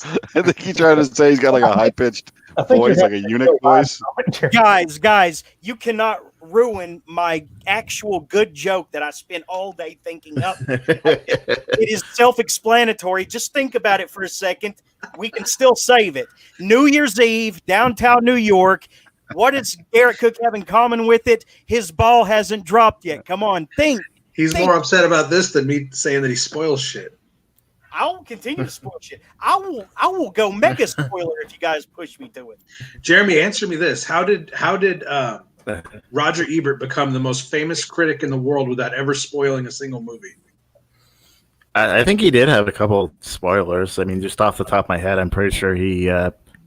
I think he's trying to say he's got like a high pitched voice, like a eunuch voice. Guys, you cannot ruin my actual good joke that I spent all day thinking up. It is self-explanatory. Just think about it for a second. We can still save it. New Year's Eve, downtown New York. What does Garrett Cook have in common with it? His ball hasn't dropped yet. Come on, think. He's more upset about this than me saying that he spoils shit. I will continue to spoil shit. I will go mega spoiler if you guys push me to it. Jeremy, answer me this: How did Roger Ebert become the most famous critic in the world without ever spoiling a single movie? I think he did have a couple spoilers. I mean, just off the top of my head, I'm pretty sure he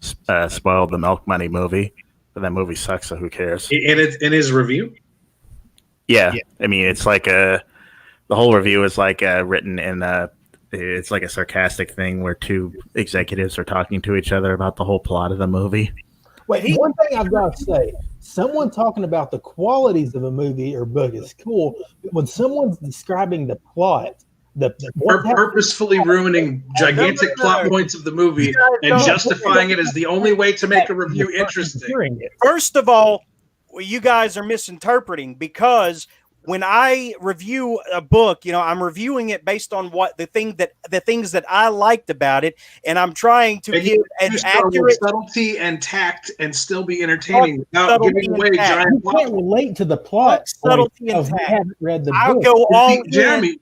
spoiled the Milk Money movie. But that movie sucks, so who cares? In his review? Yeah. I mean, it's like the whole review is like written in it's like a sarcastic thing where two executives are talking to each other about the whole plot of the movie. Wait, one thing I've got to say, someone talking about the qualities of a movie or book is cool, but when someone's describing the plot, purposefully ruining gigantic plot points of the movie and justifying it as the only way to make a review interesting. First of all, you guys are misinterpreting, because when I review a book, I'm reviewing it based on what the things that I liked about it, and I'm trying to give an accurate subtlety and tact and still be entertaining without giving away giant plot. You can't relate to the plot. Subtlety and tact. Haven't read the I'll book. go all Jeremy.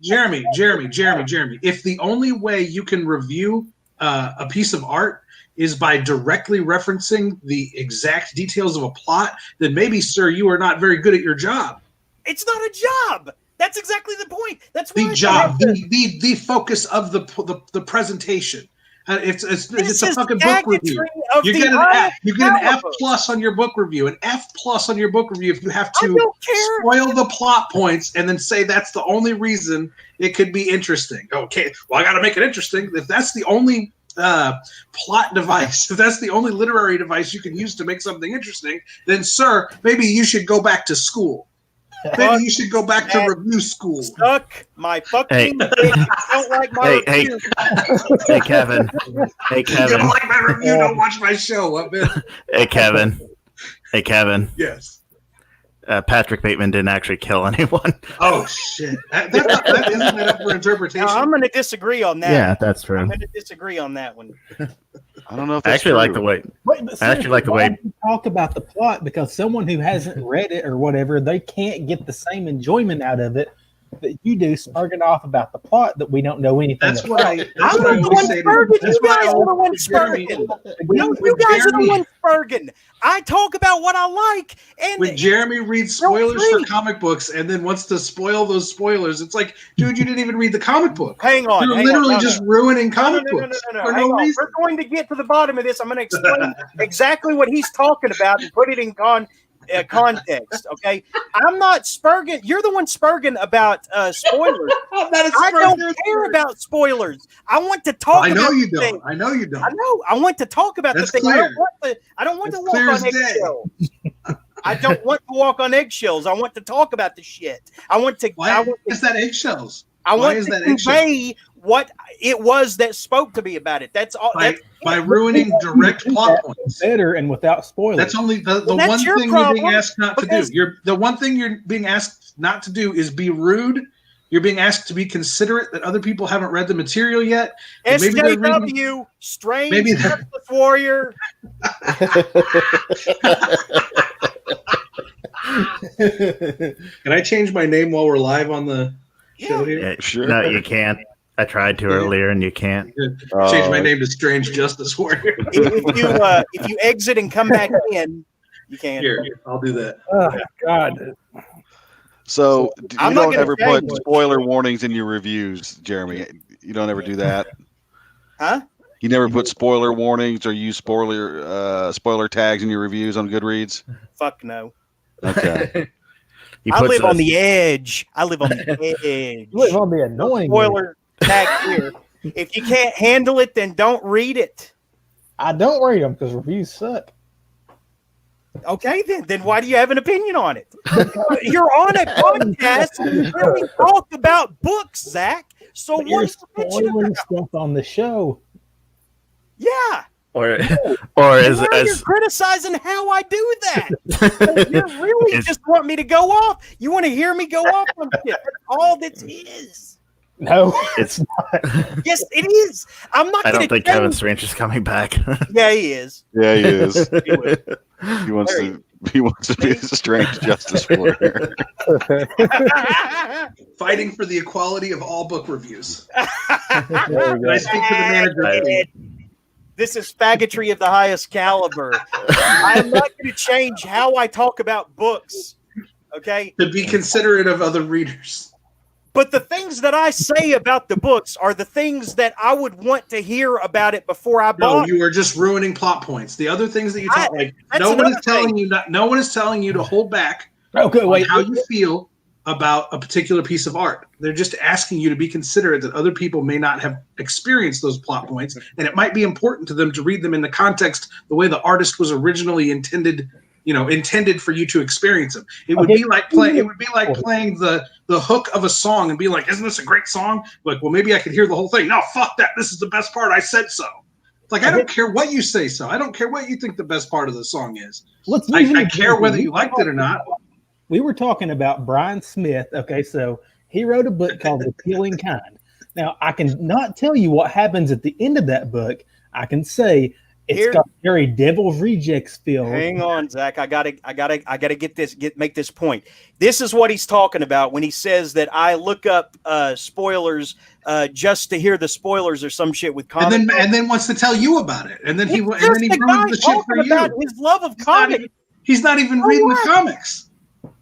If the only way you can review a piece of art is by directly referencing the exact details of a plot, then maybe, sir, you are not very good at your job. It's not a job. That's exactly the point. That's the job, the focus of the presentation. It's a fucking book review. You get an F plus on your book review. An F plus on your book review if you have to spoil the plot points and then say that's the only reason it could be interesting. Okay, well, I got to make it interesting. If that's the only plot device, if that's the only literary device you can use to make something interesting, then, sir, maybe you should go back to school. Maybe you should go back to review school. Suck my fucking dick. You don't like my review. Hey, Kevin. You don't like my review, don't watch my show. What, man? Hey, Kevin. Yes. Patrick Bateman didn't actually kill anyone. Oh, shit. That isn't up for interpretation. I'm going to disagree on that. Yeah, that's true. I'm going to disagree on that one. I don't know if I actually like the way. I actually like the way you talk about the plot, because someone who hasn't read it or whatever, they can't get the same enjoyment out of it that you do, sparking off about the plot that we don't know anything. That's about. what I. I'm the one spurging. You guys are the one spurging. You guys are the one spurging. I talk about what I like, and when Jeremy reads spoilers for comic books and then wants to spoil those spoilers, it's like, dude, you didn't even read the comic book. Hang on, you're literally just ruining comic books for no reason. We're going to get to the bottom of this. I'm going to explain exactly what he's talking about and put it in context. Okay, I'm not spurging. You're the one spurging about spoilers. I don't care about spoilers. I want to talk. I know about you don't. things. I know you don't. I know. I want to talk about That's the thing. clear. I don't want That's to walk clear on as day. eggshells. I don't want to walk on eggshells. I want to talk about the shit. I want to. Why is that eggshells? I want to convey what it was that spoke to me about it. That's all. By ruining direct plot points. Better and without spoilers. That's only the one thing you're being asked not to do. The one thing you're being asked not to do is be rude. You're being asked to be considerate that other people haven't read the material yet. SJW, Strange Justice Warrior. Can I change my name while we're live on the show here? Yeah, sure. No, you can't. I tried to earlier, and you can't. Change my name to Strange Justice Warrior. if you exit and come back in, you can. Here, I'll do that. Oh, God. So you don't ever put spoiler warnings in your reviews, Jeremy. You don't ever do that? Huh? You never put spoiler warnings or use spoiler tags in your reviews on Goodreads? Fuck no. Okay. I live on the edge. I live on the edge. You live on the annoying spoiler tag here. If you can't handle it, then don't read it. I don't read them because reviews suck. Okay, then why do you have an opinion on it? You're on a podcast where we talk about books, Zach. So you're spoiling stuff on the show. or you're criticizing how I do that. You really just want me to go off. You want to hear me go off on shit. That's all this is. No, it's not. Yes, it is. I'm not. I don't think Kevin Strange is coming back. Yeah, he is. Yeah, he is. He wants to. He wants to be a strange justice warrior. Fighting for the equality of all book reviews. I speak to the manager. This is faggotry of the highest caliber. I am not going to change how I talk about books. Okay? To be considerate of other readers. But the things that I say about the books are the things that I would want to hear about it before I bought. No, you are just ruining plot points. The other things that you talk like no one is telling you to hold back on how you feel about a particular piece of art. They're just asking you to be considerate that other people may not have experienced those plot points, and it might be important to them to read them in the context the way the artist was originally intended for you to experience them. It would be like playing the hook of a song and be like, isn't this a great song? Like, well, maybe I could hear the whole thing. No, fuck that. This is the best part. I said so. Like, I don't care what you say so. I don't care what you think the best part of the song is. I care whether you liked it or not. We were talking about Brian Smith. Okay, so he wrote a book called The Killing Kind. Now, I can not tell you what happens at the end of that book. I can say it's got very Devil's Rejects feel. Hang on, Zach. I gotta make this point. This is what he's talking about when he says that I look up spoilers just to hear the spoilers or some shit with comics. And then wants to tell you about it. And then he ruins the shit for you. About his love of comics. He's not even reading the comics.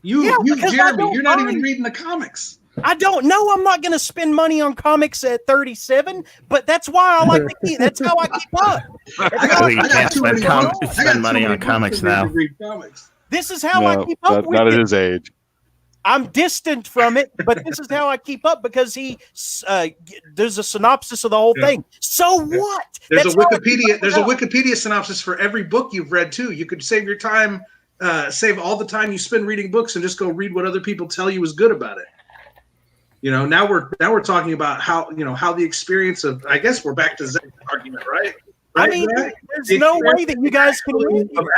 You Jeremy, you're not even reading the comics. I don't know. I'm not going to spend money on comics at 37, but that's why I like to keep. That's how I keep up. You can't spend money on comics now. This is how I keep up with it. Not at his age. I'm distant from it, but this is how I keep up because there's a synopsis of the whole thing. So what? There's a Wikipedia synopsis for every book you've read too. You could save your time, save all the time you spend reading books, and just go read what other people tell you is good about it. Now we're talking about how the experience of, I guess we're back to Zach's argument, right? I mean, there's no way that you guys can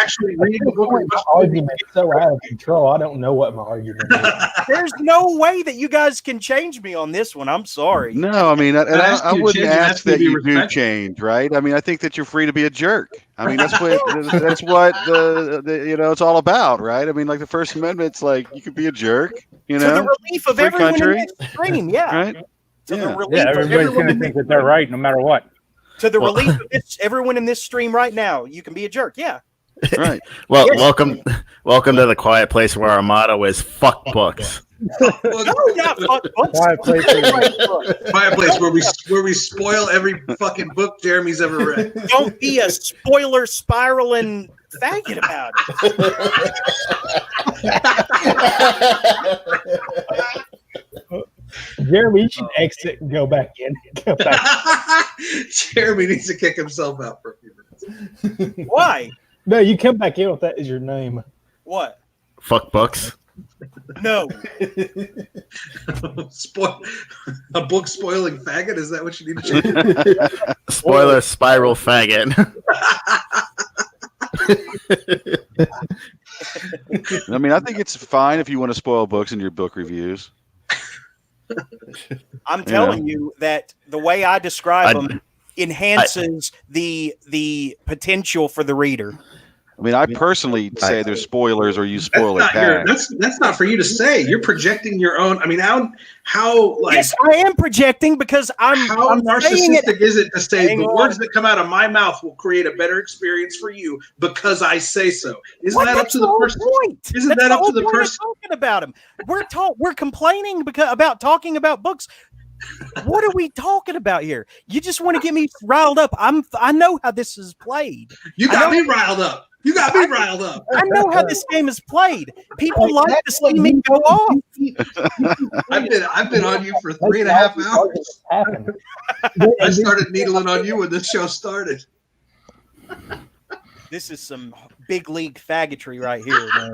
actually read the book. My argument is so out of control. I don't know what my argument is. There's no way that you guys can change me on this one. I'm sorry. No, I mean, I wouldn't ask that you do change, right? I mean, I think that you're free to be a jerk. I mean, that's what it's all about, right? I mean, like the First Amendment's like you could be a jerk, To the relief of everyone in this stream, yeah. Right? Everybody's going to think that they're right no matter what. To the relief of everyone in this stream right now, you can be a jerk. Yeah. Right. Well, welcome to the quiet place where our motto is "fuck books." Fuck books. Quiet place where we spoil every fucking book Jeremy's ever read. Don't be a spoiler spiraling faggot about it. Jeremy, you should exit and go back in. Jeremy needs to kick himself out for a few minutes. Why? No, you come back in with that as your name. What? Fuck books. No. A book spoiling faggot? Is that what you need to change? Spoiler spiral faggot. I mean, I think it's fine if you want to spoil books in your book reviews. I'm telling you that the way I describe them enhances the potential for the reader. I mean, I personally say there's spoilers or you spoil it back. That's not for you to say. You're projecting your own. I mean, how yes, I am projecting because how narcissistic is it to say the words that come out of my mouth will create a better experience for you because I say so? Isn't that up to the person? Isn't that up to the person talking about him? We're complaining about talking about books. What are we talking about here? You just want to get me riled up. I know how this is played. You got me riled up. You got me riled up. I know how this game is played. People like to see me go off. I've been on you for 3.5 hours. I started needling on you when the show started. This is some big league faggotry right here, man.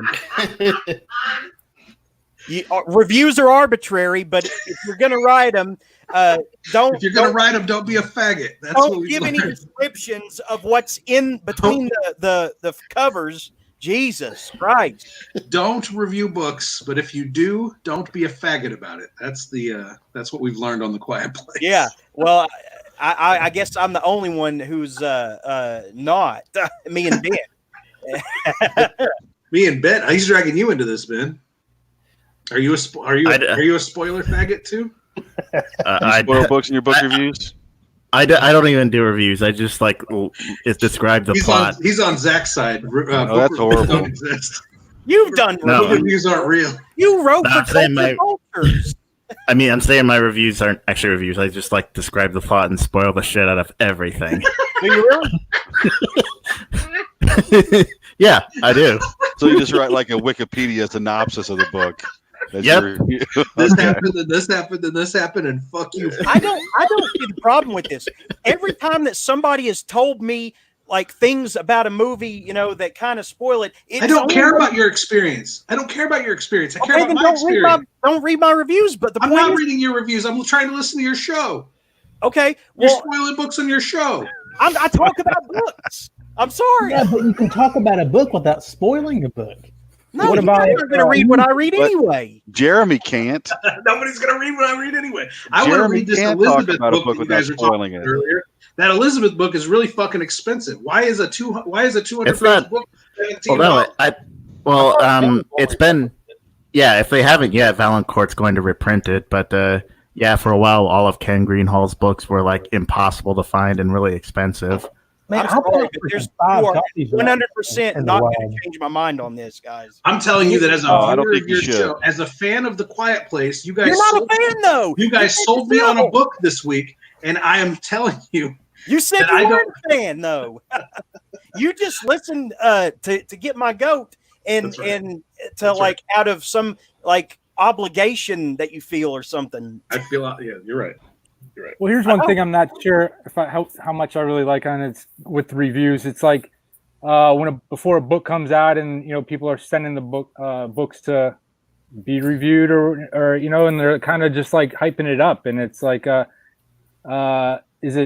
Reviews are arbitrary, but if you're going to write them, Don't. If you're gonna write them, don't be a faggot. That's don't what we give any learned. descriptions of what's in between the covers. Jesus Christ! Don't review books, but if you do, don't be a faggot about it. That's what we've learned on The Quiet Place. Yeah. Well, I guess I'm the only one who's not. Me and Ben. Me and Ben. He's dragging you into this, Ben. Are you a spoiler faggot too? Spoil books in your book reviews. I don't even do reviews. I just describe the plot. He's on Zach's side. That's horrible. Don't exist. You've done No. Reviews aren't real. You wrote Not for saying my- cultures. I mean, I'm saying my reviews aren't actually reviews. I just describe the plot and spoil the shit out of everything. Do you really? Yeah, I do. So you just write like a Wikipedia synopsis of the book. That's Yep. your- This Okay. happened, and this happened, and this happened, and fuck you. I don't see the problem with this. Every time that somebody has told me like things about a movie, that kind of spoil it. I don't care about your experience. I don't care about your experience. I care Okay, about then my don't read experience. don't read my reviews. But the I'm point not is, reading your reviews. I'm trying to listen to your show. okay, You're well, spoiling books on your show. I talk about books. I'm sorry. Yeah, but you can talk about a book without spoiling a book. No, What you're about- not going to read what I read But- anyway. Jeremy can't. Nobody's going to read what I read anyway. I want to Jeremy read this can't Elizabeth talk about a book book that you without guys were talking spoiling about it. earlier. That Elizabeth book is really fucking expensive. Why is a 200 It's not- page book Well, $17? no, it's been, yeah. If they haven't yet, Valancourt's going to reprint it. But yeah, for a while, all of Ken Greenhall's books were impossible to find and really expensive. Man, I'm I sorry, bought but there's freaking 5 you are copies of that 100% in the not going wild. to change my mind on this, guys. I'm telling you that as a I don't viewer think of you your should. show, as a fan of The Quiet Place, you guys You're not sold, a fan, though. you guys said sold me you on a don't. book this week, and I am telling you, You said that you I weren't a fan, though. You just listened to get my goat and That's right. and to That's right. out of some obligation that you feel or something. I feel yeah, you're right. You're right. Well, here's one thing I'm not sure if how much I really like on it with reviews. It's like before a book comes out and people are sending the books to be reviewed or and they're kind of just hyping it up, and it's like is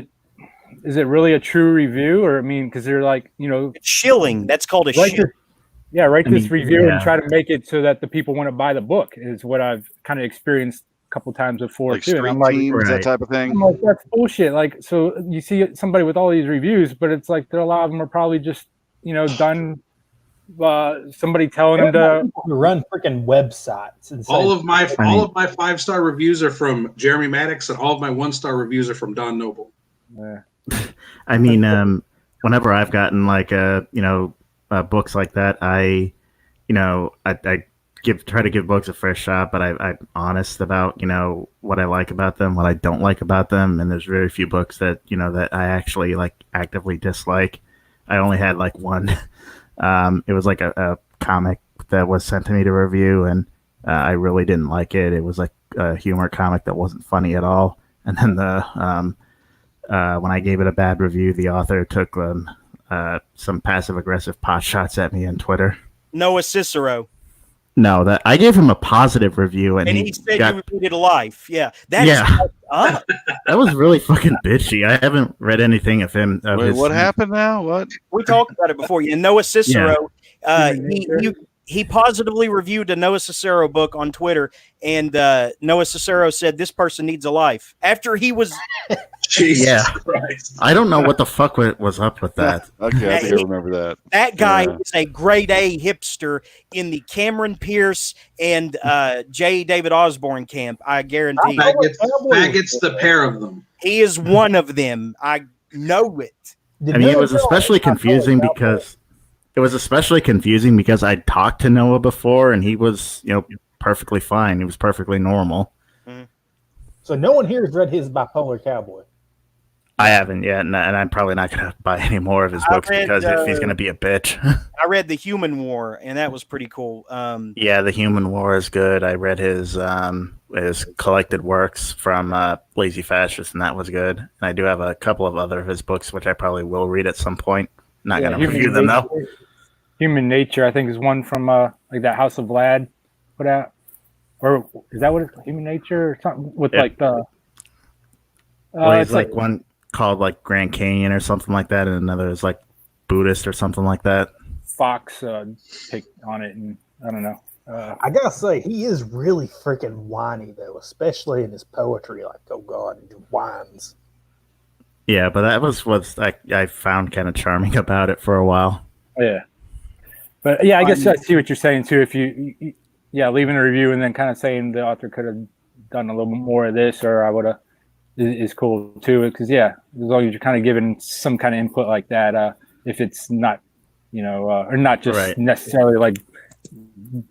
it really a true review? Or because they're It's shilling. That's called a write shill. this review yeah. and try to make it so that the people want to buy the book is what I've kind of experienced a couple times before Like too. And street I'm like, teams, that Right. type of thing. I'm like, that's bullshit. So you see somebody with all these reviews, but it's like a lot of them are probably just done. Somebody telling them to. People who run freaking websites and say, All of my 5-star reviews are from Jeremy Maddox, and all of my 1-star reviews are from Don Noble. I mean, whenever I've gotten books like that, I try to give books a fair shot, but I'm honest about what I like about them, what I don't like about them, and there's very few books that that I actually actively dislike. I only had one. It was a comic that was sent to me to review, and I really didn't like it. It was a humor comic that wasn't funny at all. And then when I gave it a bad review, the author took some passive aggressive pot shots at me on Twitter. Noah Cicero. No, that I gave him a positive review, and he said got, you repeated a life. Yeah. That's Yeah. up. that was really fucking bitchy. I haven't read anything of him. Of Wait, his, what happened now? What? We talked about it before. And Noah Cicero, he positively reviewed a Noah Cicero book on Twitter, and Noah Cicero said this person needs a life after he was. Jesus Yeah. Christ. I don't know what the fuck was up with that. Okay, I think I remember that. That guy Yeah. is a grade A hipster in the Cameron Pierce and J. David Osborne camp. I guarantee. Faggots, the pair of them. He is one of them. I know it. I mean, it was especially confusing because I talked to Noah before, and he was, perfectly fine. He was perfectly normal. So no one here has read his Bipolar Cowboy. I haven't yet, and I'm probably not going to buy any more of his books because if he's going to be a bitch. I read The Human War, and that was pretty cool. Yeah, The Human War is good. I read his collected works from Lazy Fascist, and that was good. And I do have a couple of other of his books, which I probably will read at some point. Not going to review them, though. Human Nature, I think, is one from that House of Vlad put out. Or is that what it's Human Nature or something with Yeah. Well, it's like one called like Grand Canyon or something like that, and another is like Buddhist or something like that. Fox picked on it, and I don't know. I gotta say, he is really freaking whiny though, especially in his poetry. Like, oh god, he whines. Yeah, but that was what I found kind of charming about it for a while. Yeah, but yeah, I guess I see what you're saying too. If you leaving a review and then kind of saying the author could have done a little bit more of this, or I would have, is cool too. Because as long as you're kind of giving some kind of input like that, if it's not, or not just necessarily like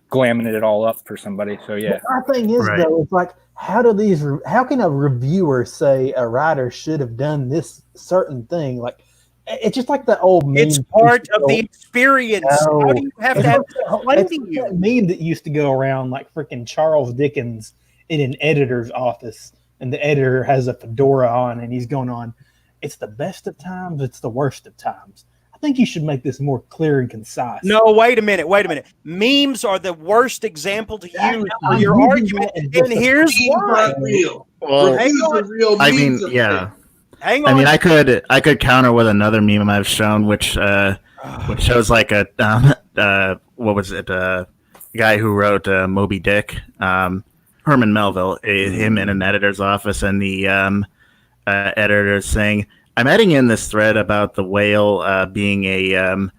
glamming it all up for somebody. So yeah. My thing is though, it's like, how can a reviewer say a writer should have done this certain thing? Like, it's just like the old meme. It's part of the experience. No. How do you have to have explain to you? That meme that used to go around like freaking Charles Dickens in an editor's office, and the editor has a fedora on, and he's going on, it's the best of times, it's the worst of times. I think you should make this more clear and concise. No, wait a minute. Memes are the worst example to use for your argument, and here's why. Well, I mean, yeah. Hang on. I mean, I could counter with another meme I've shown, which shows like a what was it? The guy who wrote Moby Dick, Herman Melville, him in an editor's office, and the editor saying, "I'm adding in this thread about the whale being a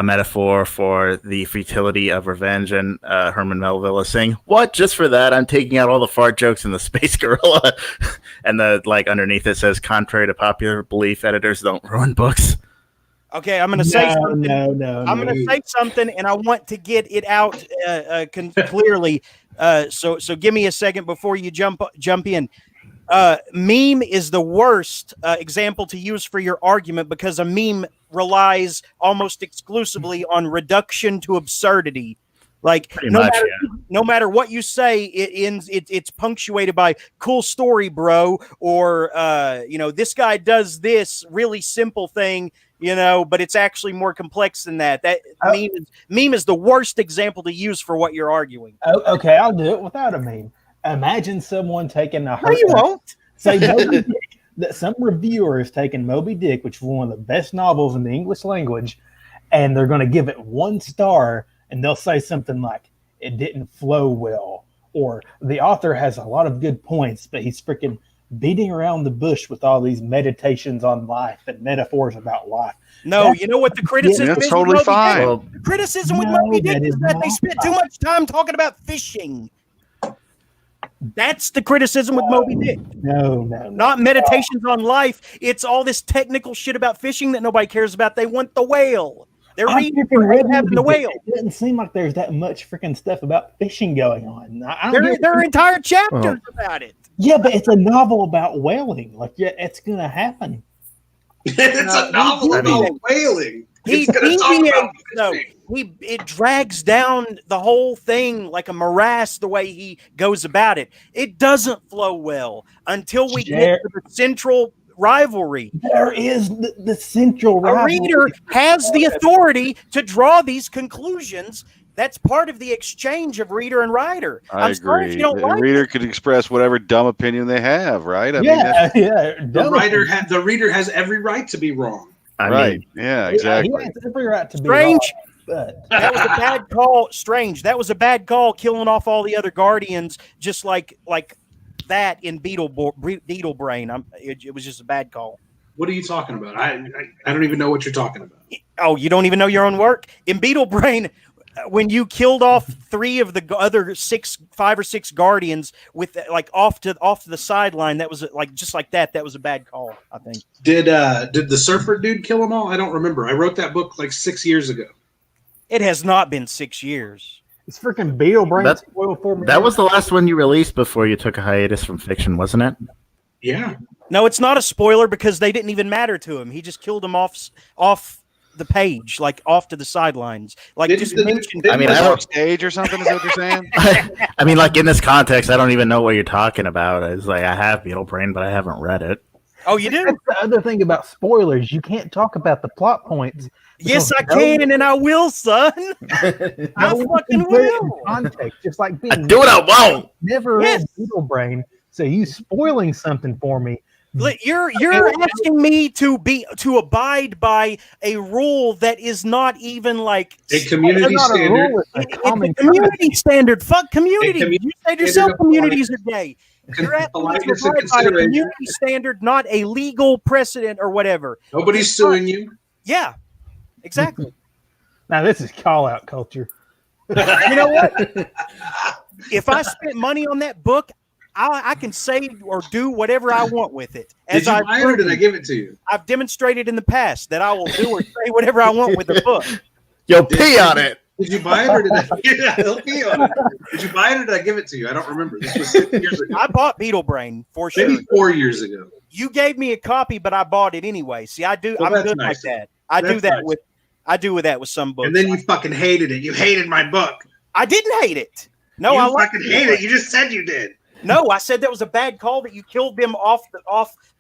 metaphor for the futility of revenge," and Herman Melville is saying, "What? Just for that, I'm taking out all the fart jokes in the Space Gorilla," and the underneath it says, "Contrary to popular belief, editors don't ruin books." Okay, I'm going to say something. No. I'm going to say something, and I want to get it out clearly. So give me a second before you jump in. Meme is the worst example to use for your argument because a meme relies almost exclusively on reduction to absurdity. Like no matter what you say, it's punctuated by "cool story, bro," or this guy does this really simple thing, but it's actually more complex than that. Meme is the worst example to use for what you're arguing. Okay, I'll do it without a meme. Imagine someone taking a. No, you won't. Say Moby Dick, that some reviewer is taking Moby Dick, which is one of the best novels in the English language, and they're going to give it 1 star, and they'll say something like, "It didn't flow well," or "The author has a lot of good points, but he's freaking beating around the bush with all these meditations on life and metaphors about life." No, you know what the criticism is? That's totally fine. The criticism with Moby Dick is that they spent too much time talking about fishing. That's the criticism with Moby Dick. No. Not meditations on life. It's all this technical shit about fishing that nobody cares about. They want the whale. They're reading having the whale. It doesn't seem like there's that much freaking stuff about fishing going on. There are entire chapters about it. Yeah, but it's a novel about whaling. Like, yeah, it's going to happen. It's a novel about whaling. It drags down the whole thing like a morass the way he goes about it. It doesn't flow well until we get to the central rivalry. There is the central rivalry. A reader has the authority to draw these conclusions. That's part of the exchange of reader and writer. I agree. The reader could express whatever dumb opinion they have, right? The reader has every right to be wrong. Yeah, exactly. He has every right to be wrong. But that was a bad call. Strange. That was a bad call, killing off all the other Guardians, just like that in Beetle Brain. It was just a bad call. What are you talking about? I don't even know what you're talking about. Oh, you don't even know your own work? In Beetle Brain, when you killed off 3 of the other 5 or 6 Guardians with off to the sideline, that was just like that. That was a bad call, I think. Did the surfer dude kill them all? I don't remember. I wrote that book 6 years ago. It has not been 6 years. It's freaking Beetle Brain spoiled for me. That was the last one you released before you took a hiatus from fiction, wasn't it? Yeah. No, it's not a spoiler because they didn't even matter to him. He just killed them off the page, off to the sidelines. I don't stage or something. Is that what you're saying? I mean, in this context, I don't even know what you're talking about. It's I have Beetle Brain, but I haven't read it. Oh, you do? That's the other thing about spoilers. You can't talk about the plot points. Yes, I can, and I will, son. I fucking will. Context, just like being. I do what I want. Never read Beetle Brain. So you spoiling something for me. You're asking me to abide by a rule that is not even like a community standard. It's a community standard. Fuck community. You said yourself communities are gay. You're asking me to abide by a community standard, not a legal precedent or whatever. Nobody's suing you. Yeah, exactly. Now this is call out culture. You know what? If I spent money on that book, I can say or do whatever I want with it. Did you buy it or did I give it to you? I've demonstrated in the past that I will do or say whatever I want with the book. Yo, pee on it. Did you buy it or did I? Yeah, he'll pee on it. Did you buy it or did I give it to you? I don't remember. This was 6 years ago. I bought Beetle Brain for sure. Maybe 4 years ago. You gave me a copy, but I bought it anyway. See, I do. Well, I'm good nice. like that. I do that with some books. And then you fucking hated it. You hated my book. I didn't hate it. No, I fucking hate it. You just said you did. No, I said that was a bad call that you killed them off.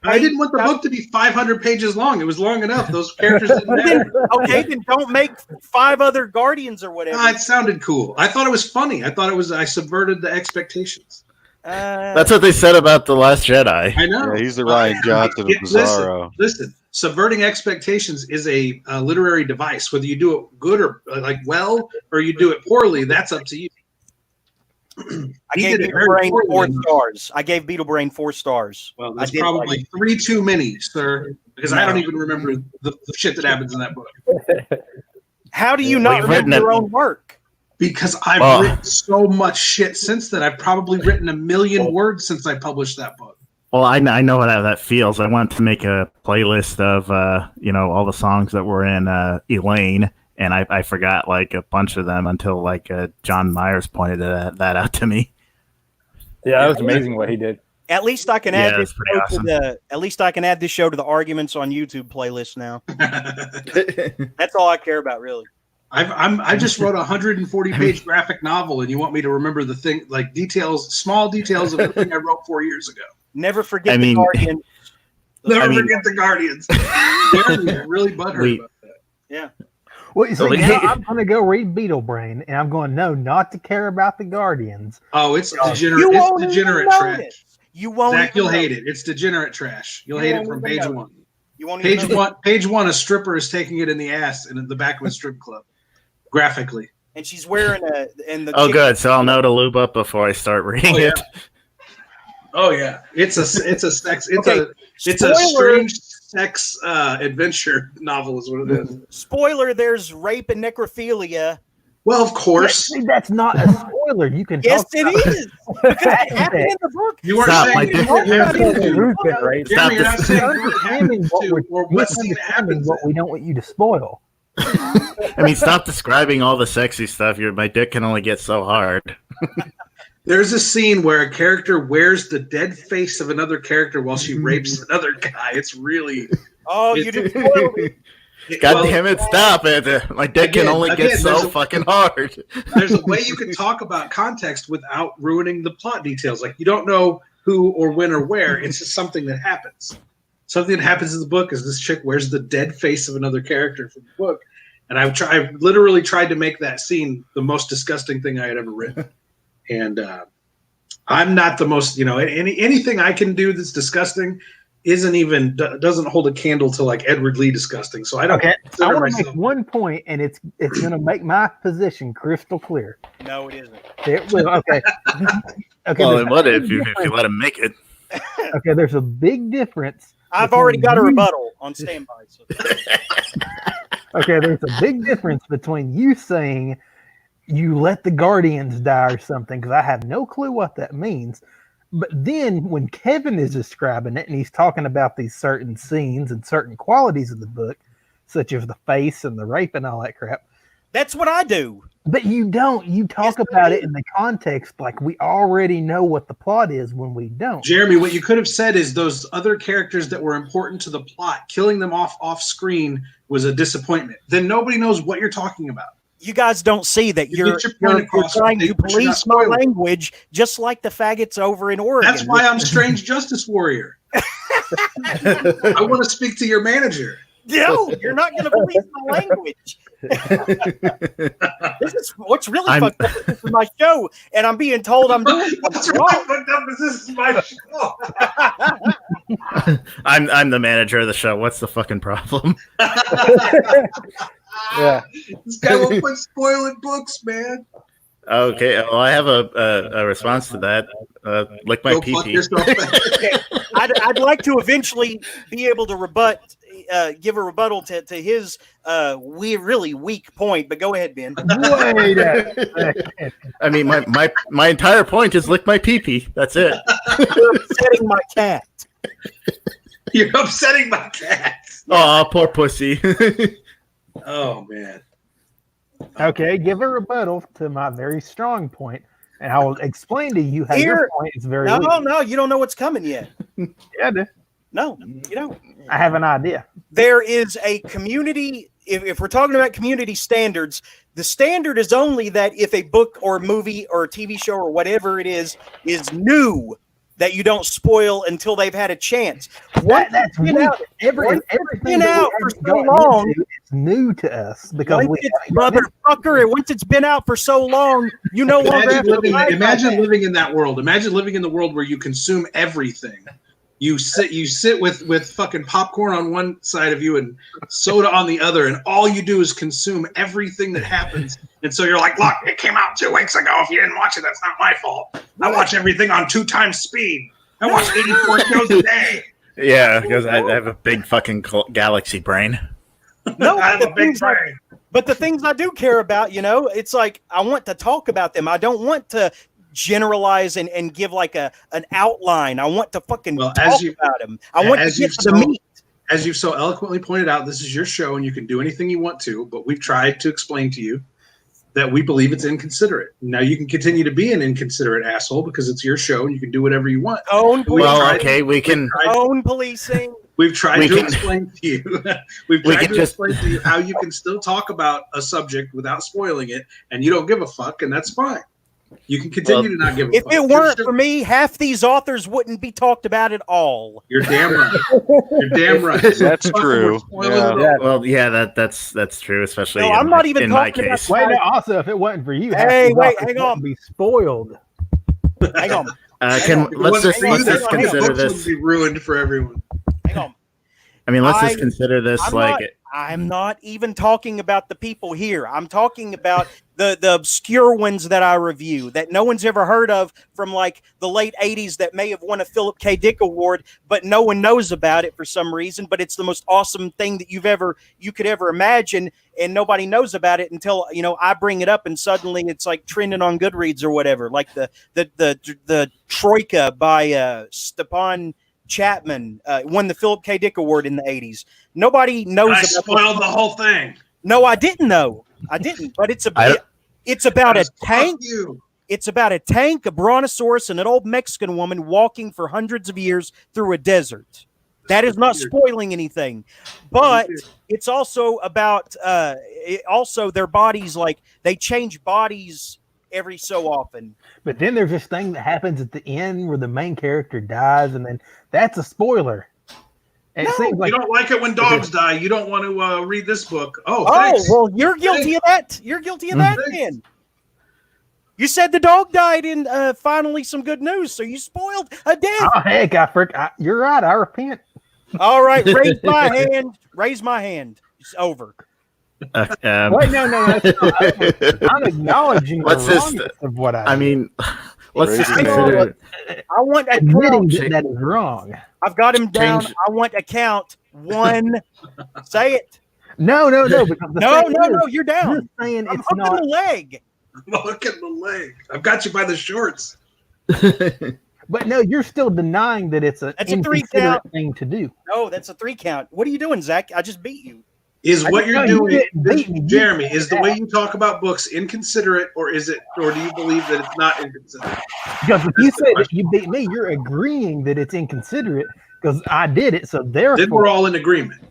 I didn't want the book to be 500 pages long. It was long enough. Those characters didn't matter. Okay, then don't make 5 other Guardians or whatever. It sounded cool. I thought it was funny. I subverted the expectations. That's what they said about The Last Jedi. I know. Yeah, he's the Ryan Johnson of Bizarro. Listen, subverting expectations is a literary device. Whether you do it good or or you do it poorly, that's up to you. I gave Beetle Brain 4 stars. I gave Beetle Brain 4 stars. Well, that's probably 3 too many, sir, because I don't even remember the shit that happens in that book. How do you not remember your own work? Because I've written so much shit since then. I've probably written 1 million words since I published that book. Well, I know how that feels. I wanted to make a playlist of all the songs that were in Elaine. And I forgot like a bunch of them until like John Myers pointed that out to me. Yeah, that was amazing what he did. At least I can add this show to the show to the arguments on YouTube playlist now. That's all I care about, really. I just wrote a 140-page graphic novel, and you want me to remember the thing, like small details of the thing I wrote 4 years ago. Never forget the Guardians. Never forget the Guardians. They're really butthurt about that. Yeah. Well, you see, now I'm going to go read Beetle Brain, and I'm going, no, not to care about the Guardians. Oh, it's degenerate. It's degenerate trash. You won't. Zach, you'll hate it. It's degenerate trash. You'll hate it from page 1. You won't Page one. A stripper is taking it in the ass in the back of a strip club, graphically. And she's wearing good. So I'll know to lube up before I start reading it. Oh yeah, it's a strange sex adventure novel is what it is. Spoiler: there's rape and necrophilia. Well, of course. See, that's not a spoiler. You can. Yes, it is. Because it happened in the book. You weren't saying it right? Jeremy, you're not saying what we don't want you to spoil. I mean, stop describing all the sexy stuff. My dick can only get so hard. There's a scene where a character wears the dead face of another character while she rapes another guy. It's really. Oh, you didn't spoil it. God damn it, stop it. My dick can only get so fucking hard. There's a way you can talk about context without ruining the plot details. Like, you don't know who or when or where. It's just something that happens. Something that happens in the book is this chick wears the dead face of another character from the book. And I've literally tried to make that scene the most disgusting thing I had ever written. And I'm not the most, anything I can do that's disgusting doesn't hold a candle to like Edward Lee disgusting. So I don't. Okay, I want to make one point, and it's going to make my position crystal clear. No, it isn't. Okay. Okay. Well, what if you let him make it? Okay, there's a big difference. I've already got a rebuttal on standby. So. Okay, there's a big difference between you saying you let the Guardians die or something, because I have no clue what that means. But then when Kevin is describing it and he's talking about these certain scenes and certain qualities of the book, such as the face and the rape and all that crap. That's what I do. But you don't. You talk about it in the context like we already know what the plot is when we don't. Jeremy, what you could have said is those other characters that were important to the plot, killing them off screen was a disappointment. Then nobody knows what you're talking about. You guys don't see that you're trying to police my language, just like the faggots over in Oregon. That's why I'm Strange Justice Warrior. I want to speak to your manager. No, you're not going to believe my language. This is what's really fucked up. This is my show, and I'm being told I'm doing what's really fucked up is this is my show. I'm the manager of the show. What's the fucking problem? Yeah, this guy will quit spoiling books, man. Okay, well, I have a response to that. Lick my pee-pee. I'd like to eventually be able to give a rebuttal to his really weak point, but go ahead, Ben. Wait a second. I mean, my entire point is lick my pee-pee. That's it. You're upsetting my cat. You're upsetting my cat. Oh, poor pussy. Oh, man. Okay, give a rebuttal to my very strong point, and I will explain to you how your point is very weak. No, you don't know what's coming yet. Yeah, I do. No, you don't. I have an idea. There is a community, if we're talking about community standards, the standard is only that if a book or a movie or a TV show or whatever it is new, that you don't spoil until they've had a chance. That's weak. Everything been out for so long, it's new to us because motherfucker. Once it's been out for so long, you no longer imagine living in that world. Imagine living in the world where you consume everything. You sit with fucking popcorn on one side of you and soda on the other, and all you do is consume everything that happens. And so you're like, look, it came out 2 weeks ago. If you didn't watch it, that's not my fault. I watch everything on 2 times speed. I watch 84 shows a day. Yeah, because I have a big fucking galaxy brain. No, I have a big brain. But the things I do care about, it's like I want to talk about them. I don't want to generalize and give like an outline. I want to fucking talk about them. I want to get to the meat. As you've so eloquently pointed out, this is your show and you can do anything you want to, but we've tried to explain to you that we believe it's inconsiderate. Now you can continue to be an inconsiderate asshole because it's your show and you can do whatever you want. Own policing. We've tried to explain to you. We've tried to explain to you how you can still talk about a subject without spoiling it, and you don't give a fuck, and that's fine. You can continue to not give a fuck. If it weren't for me, half these authors wouldn't be talked about at all. You're damn right. You're damn right. That's true. Yeah. Well, yeah, that's true, especially I'm not even in talking my case. Wait, no, also, if it wasn't for you, hang on. Be spoiled. Hang on. Let's just consider this. Would be ruined for everyone. Hang on. I mean, let's just consider this I'm not even talking about the people here. I'm talking about the obscure ones that I review that no one's ever heard of from like the late 80s that may have won a Philip K. Dick Award, but no one knows about it for some reason. But it's the most awesome thing that you could ever imagine, and nobody knows about it until I bring it up, and suddenly it's like trending on Goodreads or whatever. Like the Troika by Stepan Chapman won the Philip K. Dick Award in the 80s. Nobody knows. I spoiled the whole thing. No, I didn't know. I didn't. But it's about a tank. It's about a tank, a brontosaurus, and an old Mexican woman walking for hundreds of years through a desert. That is not spoiling anything, but it's also about their bodies. Like they change bodies every so often. But then there's this thing that happens at the end where the main character dies, and then that's a spoiler. It seems like you don't like it when dogs die. You don't want to read this book. Oh, thanks. Well, you're guilty of that. You're guilty of that, then. You said the dog died in finally some good news, so you spoiled a death. Oh, heck, you're right. I repent. All right, raise my hand. Raise my hand. It's over. Wait, no. I'm acknowledging the wrongness of what I mean, let's just consider. I want admitting that is wrong. I've got him down. I want to count 1. Say it. No. No. You're down. You're saying I'm it's hooking not the leg. I'm hooking the leg. I've got you by the shorts. But no, you're still denying that it's an inconsiderate thing to do. No, that's a 3 count. What are you doing, Zach? I just beat you. Is what you're doing, Jeremy, is the way you talk about books inconsiderate, or do you believe that it's not inconsiderate? Because if you say that you beat me, you're agreeing that it's inconsiderate because I did it. So therefore, then we're all in agreement.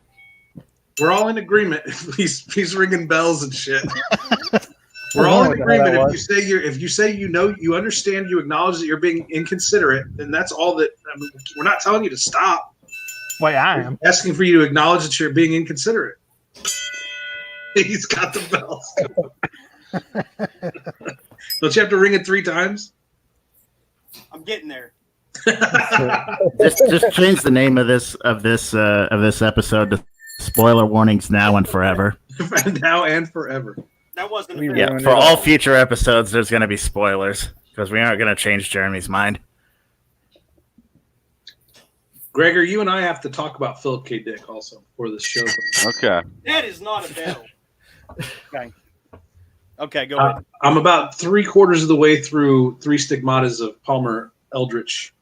We're all in agreement. He's ringing bells and shit. We're all in agreement. If you say you understand, you acknowledge that you're being inconsiderate, then that's all that. I mean, we're not telling you to stop. Wait, I am asking for you to acknowledge that you're being inconsiderate. He's got the bells. Don't you have to ring it 3 times? I'm getting there. just change the name of this episode to Spoiler Warnings Now and Forever. Now and forever. That wasn't a Yeah, for all future episodes, there's going to be spoilers because we aren't going to change Jeremy's mind. Gregor, you and I have to talk about Philip K. Dick also for this show. Okay. That is not a battle. Okay, go ahead. I'm about 3/4 of the way through 3 Stigmatas of Palmer Eldritch.